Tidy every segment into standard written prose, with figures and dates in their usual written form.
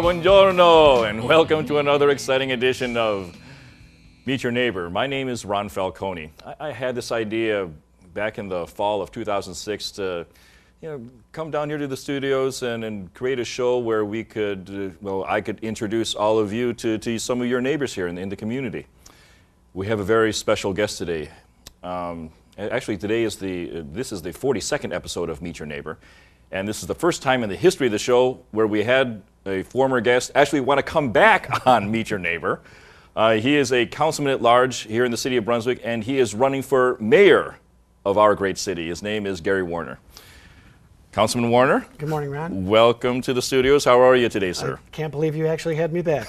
buongiorno, and welcome to another exciting edition of Meet Your Neighbor. My name is Ron Falconi. I had this idea back in the fall of 2006 to come down here to the studios and create a show where we could, I could introduce all of you to some of your neighbors here in the community. We have a very special guest today. Actually, this is the 42nd episode of Meet Your Neighbor, and this is the first time in the history of the show where we had a former guest actually want to come back on Meet Your Neighbor. He is a councilman at large here in the city of Brunswick, and he is running for mayor of our great city. His name is Gary Werner. Councilman Werner. Good morning, Ron. Welcome to the studios. How are you today, sir? I can't believe you actually had me back.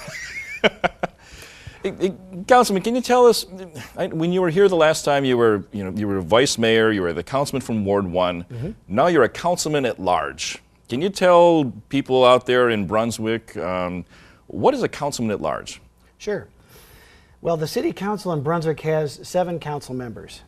Councilman, can you tell us, when you were here the last time, you were vice mayor, you were the councilman from Ward 1. Mm-hmm. Now you're a councilman at large. Can you tell people out there in Brunswick, what is a councilman at large? Sure. Well, the city council in Brunswick has 7 council members.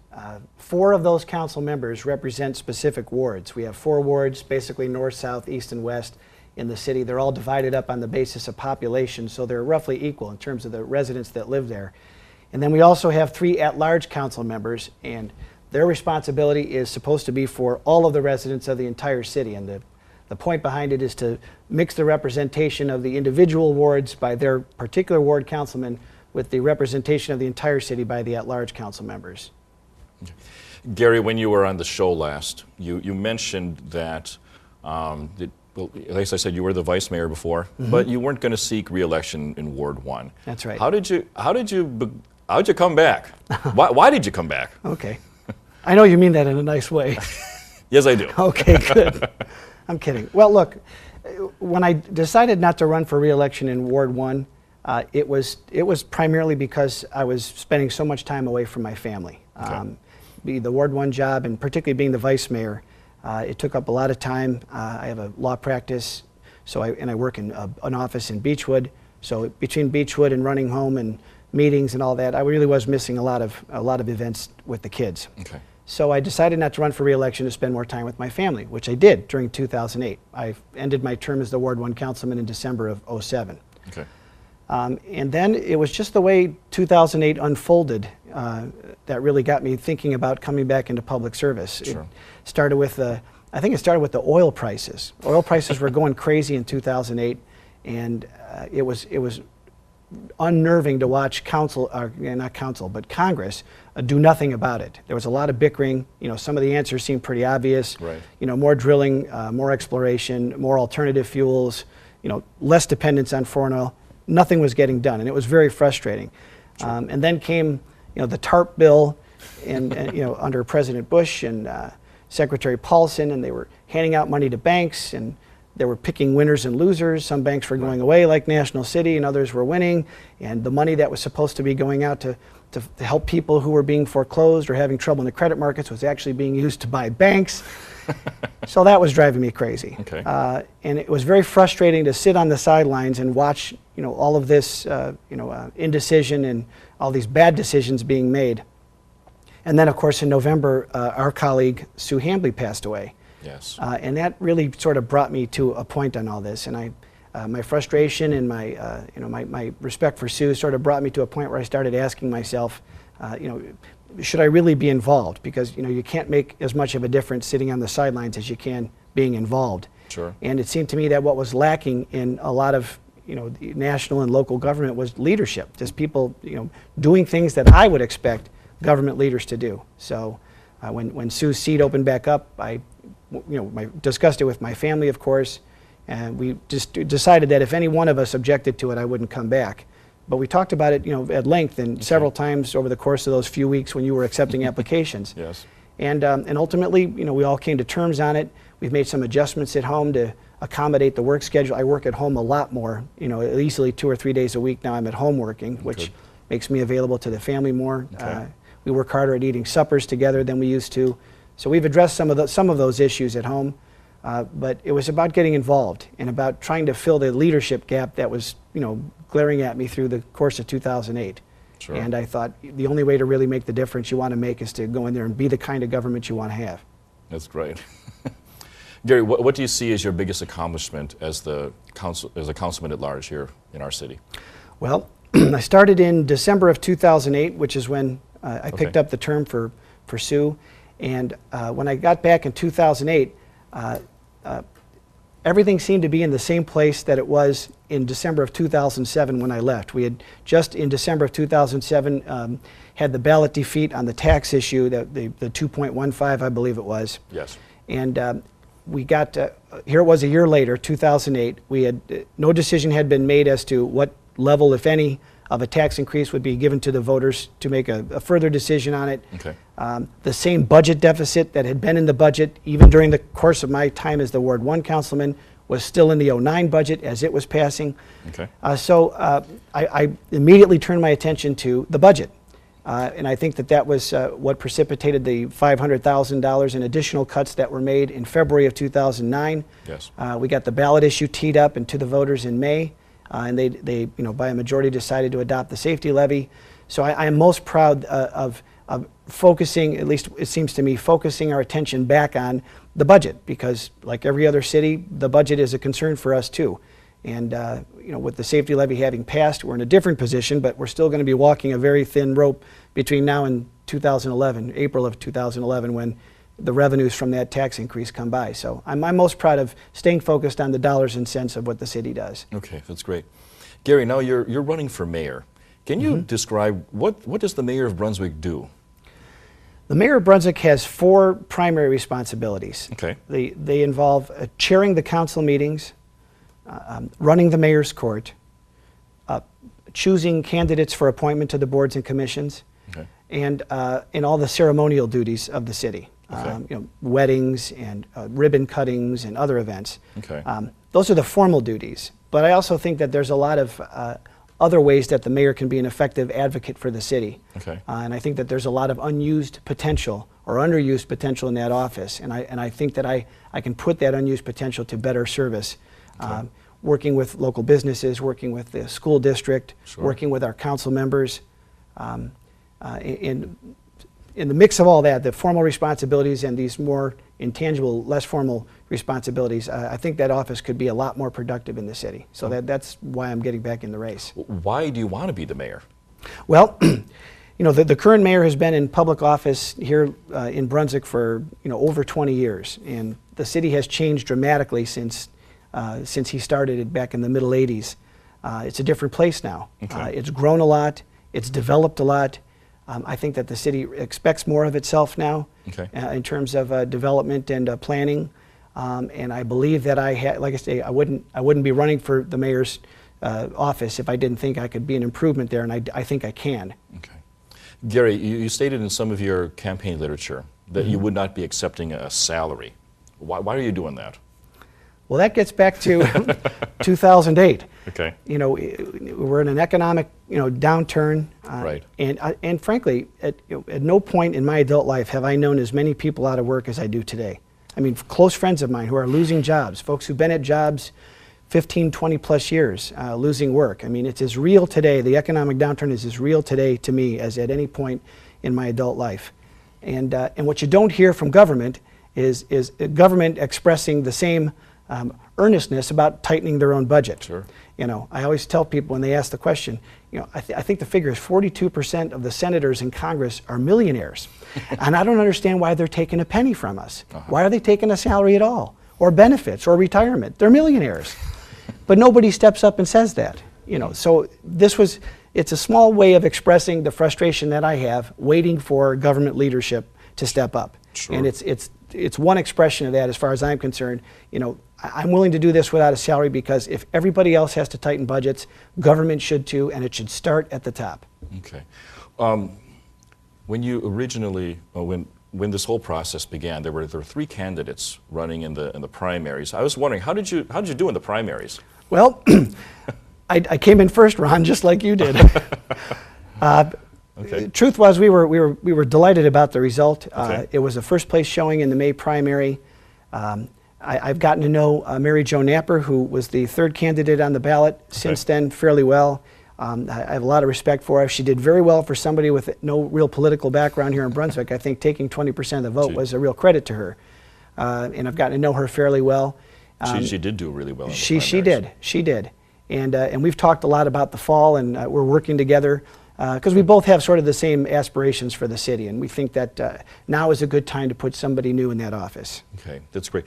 4 of those council members represent specific wards. We have 4 wards, basically north, south, east, and west in the city. They're all divided up on the basis of population, so they're roughly equal in terms of the residents that live there. And then we also have 3 at-large council members, and their responsibility is supposed to be for all of the residents of the entire city. And the point behind it is to mix the representation of the individual wards by their particular ward councilman with the representation of the entire city by the at-large council members. Gary, when you were on the show last, you mentioned that, well, as I said, you were the vice mayor before, mm-hmm. but you weren't going to seek re-election in Ward 1. That's right. How did you come back? Why did you come back? Okay. I know you mean that in a nice way. Yes, I do. Okay, good. I'm kidding. Well, look, when I decided not to run for re-election in Ward 1, it was primarily because I was spending so much time away from my family. Okay. The Ward 1 job, and particularly being the vice mayor, it took up a lot of time. I have a law practice, and I work in an office in Beechwood. So between Beechwood and running home and meetings and all that, I really was missing a lot of events with the kids. Okay. So I decided not to run for re-election to spend more time with my family, which I did during 2008. I ended my term as the Ward 1 councilman in December of '07. Okay. And then it was just the way 2008 unfolded that really got me thinking about coming back into public service. Sure. It started with I think it started with the oil prices. Oil prices were going crazy in 2008, and it was unnerving to watch Congress do nothing about it. There was a lot of bickering. Some of the answers seemed pretty obvious. Right. More drilling, more exploration, more alternative fuels. Less dependence on foreign oil. Nothing was getting done, and it was very frustrating. Sure. And then came, the TARP bill, and under President Bush and Secretary Paulson, and they were handing out money to banks, and they were picking winners and losers. Some banks were going away, like National City, and others were winning. And the money that was supposed to be going out to help people who were being foreclosed or having trouble in the credit markets was actually being used to buy banks. So that was driving me crazy. Okay. And it was very frustrating to sit on the sidelines and watch, all of this, indecision and all these bad decisions being made. And then, of course, in November, our colleague Sue Hambley passed away. Yes. And that really sort of brought me to a point on all this. And my frustration and my respect for Sue sort of brought me to a point where I started asking myself, should I really be involved? Because you can't make as much of a difference sitting on the sidelines as you can being involved. Sure. And it seemed to me that what was lacking in a lot of the national and local government was leadership. Just people doing things that I would expect government leaders to do. So when Sue's seat opened back up, I discussed it with my family, of course, and we just decided that if any one of us objected to it, I wouldn't come back. But we talked about it, at length and several times over the course of those few weeks when you were accepting applications. Yes. And ultimately, we all came to terms on it. We've made some adjustments at home to accommodate the work schedule. I work at home a lot more, easily 2 or 3 days a week now I'm at home working, which makes me available to the family more. Okay. We work harder at eating suppers together than we used to. So we've addressed some of those issues at home, but it was about getting involved and about trying to fill the leadership gap that was, glaring at me through the course of 2008. Sure. And I thought the only way to really make the difference you want to make is to go in there and be the kind of government you want to have. That's great. Gary, what do you see as your biggest accomplishment as a councilman at large here in our city? Well, I started in December of 2008, which is when I picked up the term for Sue. And when I got back in 2008, everything seemed to be in the same place that it was in December of 2007 when I left. We had just in December of 2007 had the ballot defeat on the tax issue, the 2.15, I believe it was. Yes. And we got, here it was a year later, 2008. We had, no decision had been made as to what level, if any, of a tax increase would be given to the voters to make a further decision on it. Okay. The same budget deficit that had been in the budget, even during the course of my time as the Ward 1 councilman, was still in the '09 budget as it was passing. Okay. So I immediately turned my attention to the budget. And I think that was what precipitated the $500,000 in additional cuts that were made in February of 2009. Yes. We got the ballot issue teed up and to the voters in May, and they by a majority decided to adopt the safety levy. So I am most proud of focusing, at least it seems to me, focusing our attention back on the budget, because like every other city, the budget is a concern for us too. And with the safety levy having passed, we're in a different position, but we're still going to be walking a very thin rope between now and 2011, April of 2011, when the revenues from that tax increase come by. So I'm most proud of staying focused on the dollars and cents of what the city does. Okay, that's great. Gary, now you're running for mayor. Can you describe what does the mayor of Brunswick do? The mayor of Brunswick has 4 primary responsibilities. Okay. They involve chairing the council meetings, running the mayor's court, choosing candidates for appointment to the boards and commissions, okay, and all the ceremonial duties of the city. Okay. Weddings and ribbon cuttings and other events. Okay. Those are the formal duties. But I also think that there's a lot of other ways that the mayor can be an effective advocate for the city. Okay. And I think that there's a lot of unused potential or underused potential in that office. And I think that I can put that unused potential to better service. Okay. Working with local businesses, working with the school district, sure, working with our council members. In the mix of all that, the formal responsibilities and these more intangible, less formal responsibilities, I think that office could be a lot more productive in the city. So that's why I'm getting back in the race. Why do you want to be the mayor? Well, the current mayor has been in public office here in Brunswick for over 20 years, and the city has changed dramatically since he started it back in the middle 80s. It's a different place now. Okay. It's grown a lot. It's developed a lot. I think that the city expects more of itself now, okay, in terms of development and planning. And I believe that like I say, I wouldn't be running for the mayor's office if I didn't think I could be an improvement there, and I think I can. Okay. Gary, you stated in some of your campaign literature that you would not be accepting a salary. Why are you doing that? Well, that gets back to 2008. Okay. We're in an economic, downturn. Right. And frankly, at no point in my adult life have I known as many people out of work as I do today. I mean, close friends of mine who are losing jobs, folks who've been at jobs 15, 20 plus years, losing work. I mean, it's as real today. The economic downturn is as real today to me as at any point in my adult life. And what you don't hear from government is government expressing the same earnestness about tightening their own budget. Sure. I always tell people when they ask the question, I think the figure is 42% of the senators in Congress are millionaires. And I don't understand why they're taking a penny from us. Why are they taking a salary at all? Or benefits or retirement? They're millionaires. But nobody steps up and says that. So it's a small way of expressing the frustration that I have waiting for government leadership to step up. Sure. And it's one expression of that as far as I'm concerned. I'm willing to do this without a salary because if everybody else has to tighten budgets, government should too, and it should start at the top. Okay. When you originally, when this whole process began, there were 3 candidates running in the primaries. I was wondering, how did you do in the primaries? Well, I came in first, Ron, just like you did. Okay. Truth was, we were delighted about the result. Okay. It was a first place showing in the May primary. I've gotten to know Mary Jo Napper, who was the 3rd candidate on the ballot since then, fairly well. I have a lot of respect for her. She did very well for somebody with no real political background here in Brunswick. I think taking 20% of the vote was a real credit to her. and I've gotten to know her fairly well. She did do really well in the She did. And we've talked a lot about the fall, and we're working together because we both have sort of the same aspirations for the city, and we think that now is a good time to put somebody new in that office. Okay, that's great.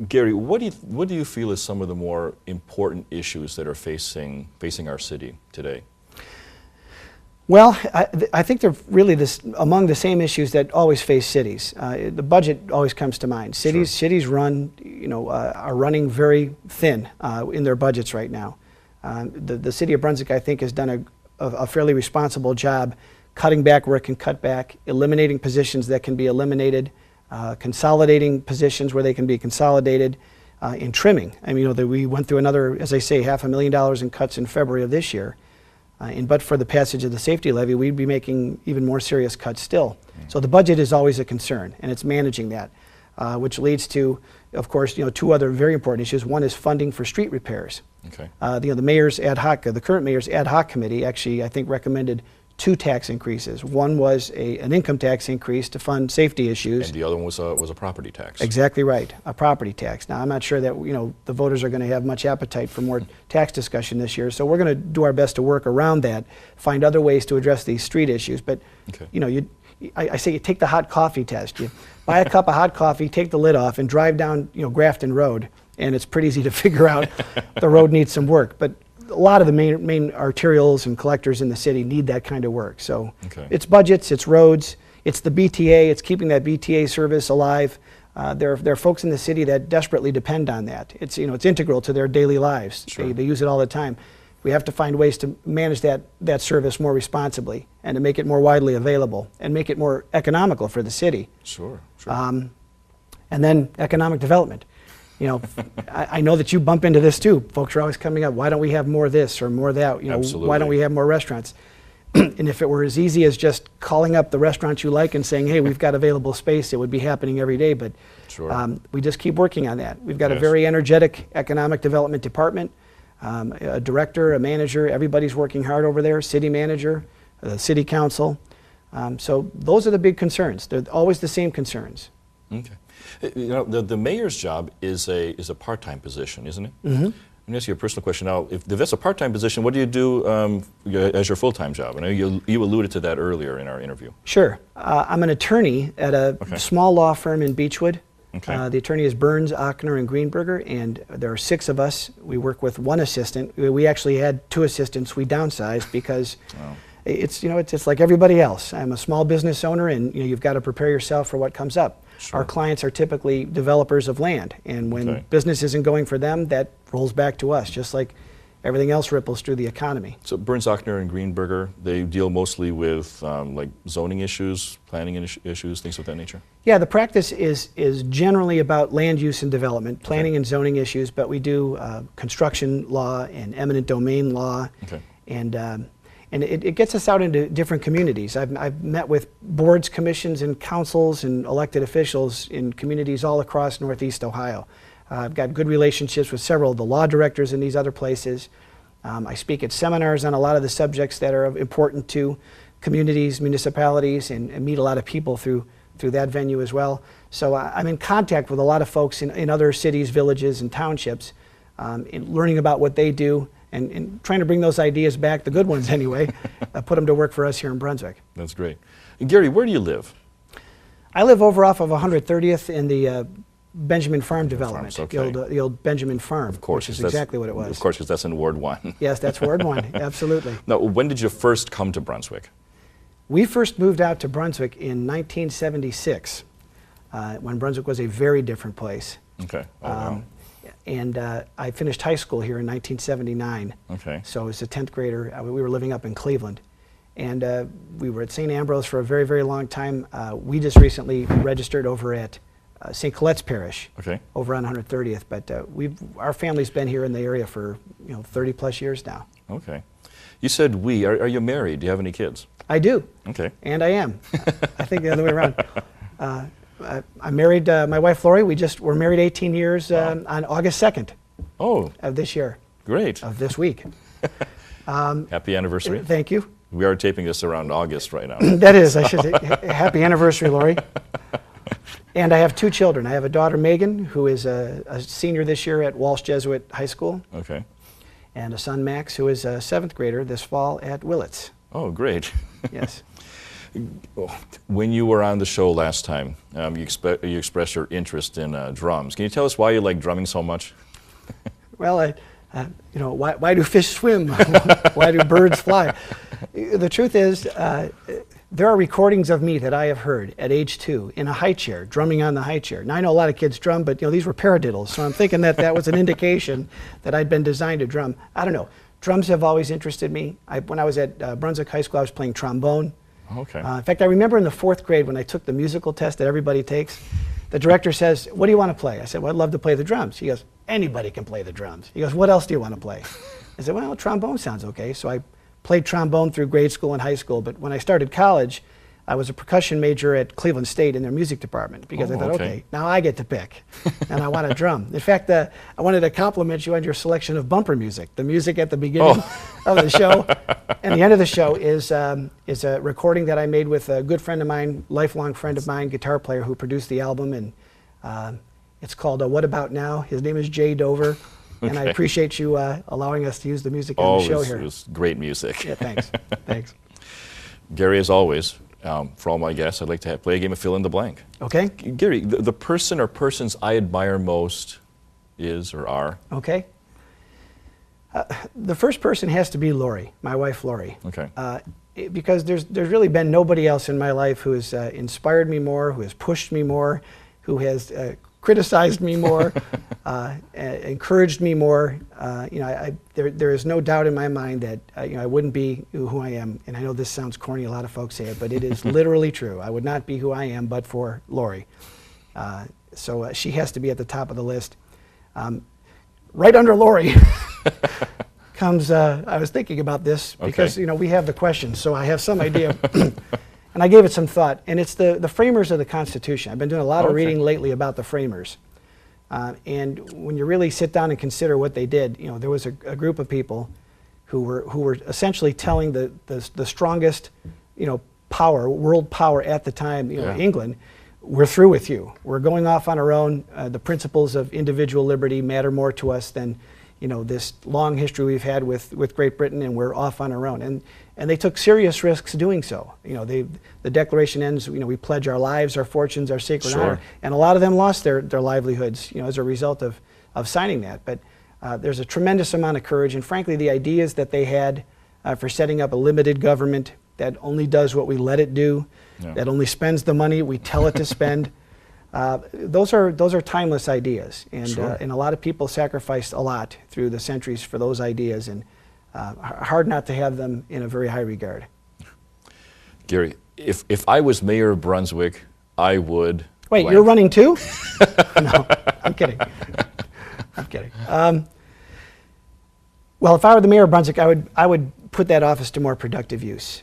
Gary, what do you feel is some of the more important issues that are facing our city today? Well, I think they're really among the same issues that always face cities. The budget always comes to mind. Cities run, are running very thin in their budgets right now. The city of Brunswick, I think, has done a fairly responsible job cutting back where it can cut back, eliminating positions that can be eliminated, consolidating positions where they can be consolidated, and trimming. I mean, we went through another, as I say, $500,000 in cuts in February of this year. But for the passage of the safety levy, we'd be making even more serious cuts still. So the budget is always a concern, and it's managing that, which leads to, of course, two other very important issues. One is funding for street repairs. Okay. The mayor's ad hoc, the current mayor's ad hoc committee actually, I think, recommended 2 tax increases. One was an income tax increase to fund safety issues. And the other one was a property tax. Exactly right, a property tax. Now, I'm not sure that the voters are going to have much appetite for more tax discussion this year, so we're going to do our best to work around that, find other ways to address these street issues. But okay. I say you take the hot coffee test. You buy a cup of hot coffee, take the lid off, and drive down Grafton Road, and it's pretty easy to figure out the road needs some work. But a lot of the main arterials and collectors in the city need that kind of work. So it's budgets, it's roads, it's the BTA, it's keeping that BTA service alive. There are folks in the city that desperately depend on that. It's it's integral to their daily lives. Sure. They use it all the time. We have to find ways to manage that service more responsibly and to make it more widely available and make it more economical for the city. Sure. And then economic development. I know that you bump into this too. Folks are always coming up, why don't we have more this or more that? Absolutely. Why don't we have more restaurants? And if it were as easy as just calling up the restaurants you like and saying, hey, we've got available space, it would be happening every day. But we just keep working on that. We've got a very energetic economic development department, a director, a manager, everybody's working hard over there, city manager, the city council. So those are the big concerns. They're always the same concerns. Okay. The mayor's job is a part-time position, isn't it? Mm-hmm. Let me ask you a personal question now. If that's a part-time position, what do you do as your full-time job? I know you alluded to that earlier in our interview. Sure. I'm an attorney at a small law firm in Beechwood. Okay. The attorney is Burns, Ochner, and Greenberger, and there are 6 of us. We work with 1 assistant. We actually had 2 assistants. We downsized because it's like everybody else. I'm a small business owner, and you've got to prepare yourself for what comes up. Sure. Our clients are typically developers of land, and when business isn't going for them, that rolls back to us, just like everything else ripples through the economy. So Burns, Ochner, and Greenberger, they deal mostly with like zoning issues, planning issues, things of that nature? Yeah, the practice is generally about land use and development, planning and zoning issues, but we do construction law and eminent domain law, and it gets us out into different communities. I've met with boards, commissions, and councils and elected officials in communities all across Northeast Ohio. I've got good relationships with several of the law directors in these other places. I speak at seminars on a lot of the subjects that are important to communities, municipalities, and meet a lot of people through that venue as well. So I'm in contact with a lot of folks in other cities, villages, and townships, in learning about what they do, and trying to bring those ideas back, the good ones anyway, put them to work for us here in Brunswick. That's great. And Gary, where do you live? I live over off of 130th in the Benjamin Farm development, okay. the old Benjamin Farm, of course, which is exactly what it was. Of course, because that's in Ward 1. Yes, that's Ward 1, absolutely. Now, when did you first come to Brunswick? We first moved out to Brunswick in 1976, when Brunswick was a very different place. Okay. Oh, wow. And I finished high school here in 1979. Okay. So as a 10th grader, we were living up in Cleveland. And we were at St. Ambrose for a very, very long time. We just recently registered over at St. Colette's Parish, over on 130th. But our family's been here in the area for 30 plus years now. Okay. You said we. Are you married? Do you have any kids? I do. Okay. And I am. I think the other way around. I married my wife Lori. We're married 18 years on August 2nd. Of this year. Great. Of this week. Happy anniversary. Thank you. We are taping this around August right now. That is. I should say happy anniversary, Lori. And I have 2 children. I have a daughter, Megan, who is a senior this year at Walsh Jesuit High School. Okay. And a son, Max, who is a 7th grader this fall at Willits. Oh, great. Yes. When you were on the show last time, you expressed your interest in drums. Can you tell us why you like drumming so much? Well, you know, why do fish swim? Why do birds fly? The truth is, there are recordings of me that I have heard at age 2 in a high chair, drumming on the high chair. Now, I know a lot of kids drum, but you know, these were paradiddles, so I'm thinking that that was an indication that I'd been designed to drum. I don't know. Drums have always interested me. When I was at Brunswick High School, I was playing trombone. Okay. In fact, I remember in the 4th grade when I took the musical test that everybody takes, the director says, "What do you want to play?" I said, "Well, I'd love to play the drums." He goes, "Anybody can play the drums." He goes, "What else do you want to play?" I said, "Well, trombone sounds okay." So I played trombone through grade school and high school, but when I started college, I was a percussion major at Cleveland State in their music department because I thought, okay, now I get to pick, and I want to drum. In fact, I wanted to compliment you on your selection of bumper music. The music at the beginning of the show and the end of the show is a recording that I made with a good friend of mine, lifelong friend of mine, guitar player who produced the album, and it's called What About Now? His name is Jay Dover, and I appreciate you allowing us to use the music on the show here. It was great music. Yeah, thanks. Thanks. Gary, as always, for all my guests, I'd like to play a game of fill in the blank. Okay. Gary, the person or persons I admire most is or are? Okay. The first person has to be Lori, my wife Lori. Okay. Because there's really been nobody else in my life who has inspired me more, who has pushed me more, who has criticized me more, encouraged me more. You know, there is no doubt in my mind that you know, I wouldn't be who I am. And I know this sounds corny, a lot of folks say it, but it is literally true. I would not be who I am but for Lori. So she has to be at the top of the list. Right under Lori comes, I was thinking about this because you know, we have the questions, so I have some idea. And I gave it some thought, and it's the framers of the Constitution. I've been doing a lot of reading lately about the framers. And when you really sit down and consider what they did, you know, there was a group of people who were essentially telling the strongest, you know, power, world power at the time, you know, England, we're through with you. We're going off on our own. The principles of individual liberty matter more to us than, you know, this long history we've had with Great Britain, and we're off on our own. And they took serious risks doing so. You know, the Declaration ends, you know, we pledge our lives, our fortunes, our sacred honor. And a lot of them lost their livelihoods, you know, as a result of signing that. But there's a tremendous amount of courage, and frankly, the ideas that they had for setting up a limited government that only does what we let it do, that only spends the money we tell it to spend, those are timeless ideas. And, and a lot of people sacrificed a lot through the centuries for those ideas, and hard not to have them in a very high regard. Gary, if I was mayor of Brunswick, I would... Wait, you're running too? No, I'm kidding. I'm kidding. Well, if I were the mayor of Brunswick, I would put that office to more productive use.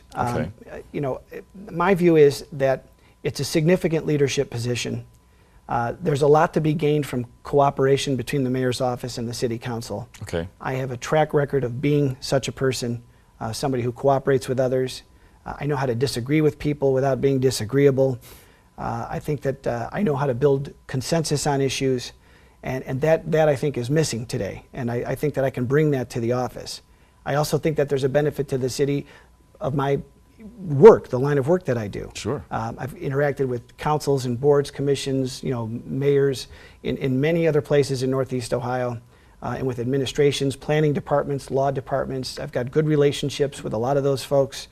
You know, my view is that it's a significant leadership position. There's a lot to be gained from cooperation between the mayor's office and the city council. I have a track record of being such a person, somebody who cooperates with others. I know how to disagree with people without being disagreeable. I think that I know how to build consensus on issues, and that I think is missing today. And I think that I can bring that to the office. I also think that there's a benefit to the city of my work, the line of work that I do. I've interacted with councils and boards, commissions, you know, mayors in many other places in Northeast Ohio, and with administrations, planning departments, law departments. I've got good relationships with a lot of those folks.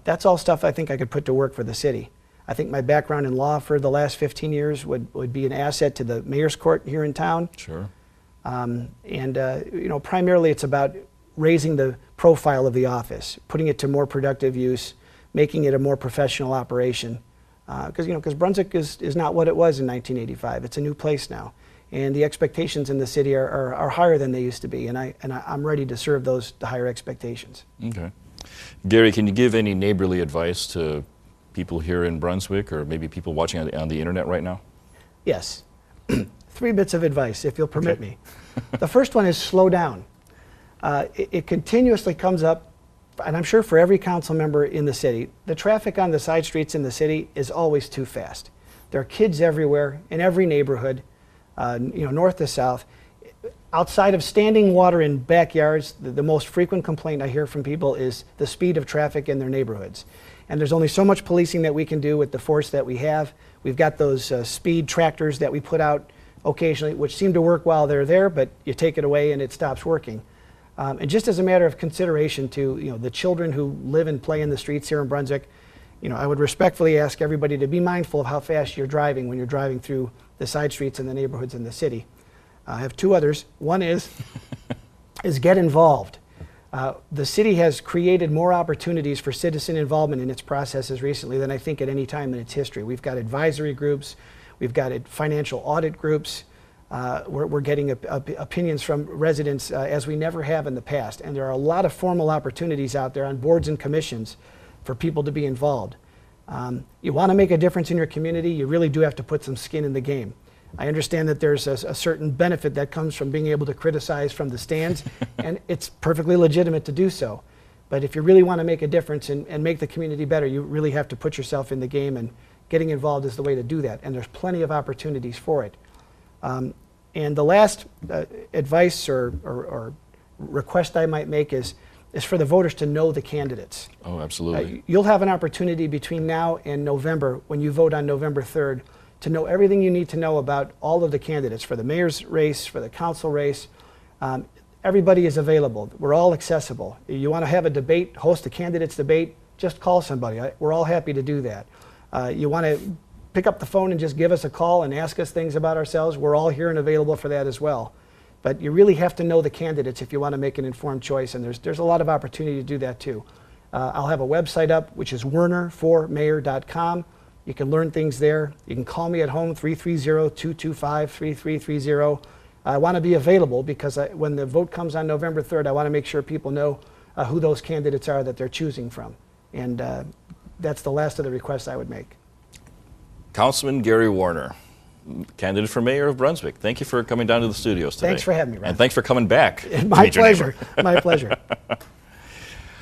That's all stuff I think I could put to work for the city. I think my background in law for the last 15 years would be an asset to the mayor's court here in town. And you know, primarily it's about raising the profile of the office, putting it to more productive use, making it a more professional operation. Because Brunswick is not what it was in 1985. It's a new place now, and the expectations in the city are higher than they used to be, and I'm ready to serve the higher expectations. Gary, can you give any neighborly advice to people here in Brunswick, or maybe people watching on the internet right now? Yes. 3 bits of advice, if you'll permit me. The first one is slow down. It continuously comes up, and I'm sure for every council member in the city, the traffic on the side streets in the city is always too fast. There are kids everywhere, in every neighborhood, north to south. Outside of standing water in backyards, the most frequent complaint I hear from people is the speed of traffic in their neighborhoods. And there's only so much policing that we can do with the force that we have. We've got those speed tractors that we put out occasionally, which seem to work while they're there, but you take it away and it stops working. And just as a matter of consideration to the children who live and play in the streets here in Brunswick, I would respectfully ask everybody to be mindful of how fast you're driving when you're driving through the side streets and the neighborhoods in the city. I have two others. One is get involved. The city has created more opportunities for citizen involvement in its processes recently than I think at any time in its history. We've got advisory groups, we've got financial audit groups, we're getting opinions from residents as we never have in the past. And there are a lot of formal opportunities out there on boards and commissions for people to be involved. You want to make a difference in your community, you really do have to put some skin in the game. I understand that there's a certain benefit that comes from being able to criticize from the stands, and it's perfectly legitimate to do so. But if you really want to make a difference and make the community better, you really have to put yourself in the game, and getting involved is the way to do that. And there's plenty of opportunities for it. And the last advice or request I might make is for the voters to know the candidates. Oh, absolutely. You'll have an opportunity between now and November, when you vote on November 3rd, to know everything you need to know about all of the candidates for the mayor's race, for the council race. Everybody is available. We're all accessible. You want to have a debate, host a candidates debate, just call somebody. We're all happy to do that. You want to pick up the phone and just give us a call and ask us things about ourselves, we're all here and available for that as well. But you really have to know the candidates if you want to make an informed choice, and there's a lot of opportunity to do that too. I'll have a website up, which is werner4mayor.com. You can learn things there. You can call me at home, 330-225-3330. I want to be available because when the vote comes on November 3rd, I want to make sure people know who those candidates are that they're choosing from. And that's the last of the requests I would make. Councilman Gary Werner, candidate for mayor of Brunswick. Thank you for coming down to the studios today. Thanks for having me, Ron. And thanks for coming back. My pleasure. My pleasure.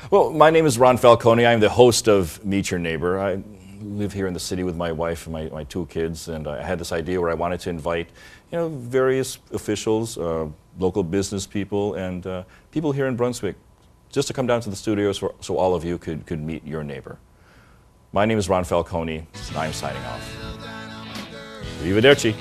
Well, my name is Ron Falconi. I'm the host of Meet Your Neighbor. I live here in the city with my wife and my two kids, and I had this idea where I wanted to invite various officials, local business people, and people here in Brunswick just to come down to the studios so all of you could meet your neighbor. My name is Ron Falconi, and I'm signing off. Arrivederci.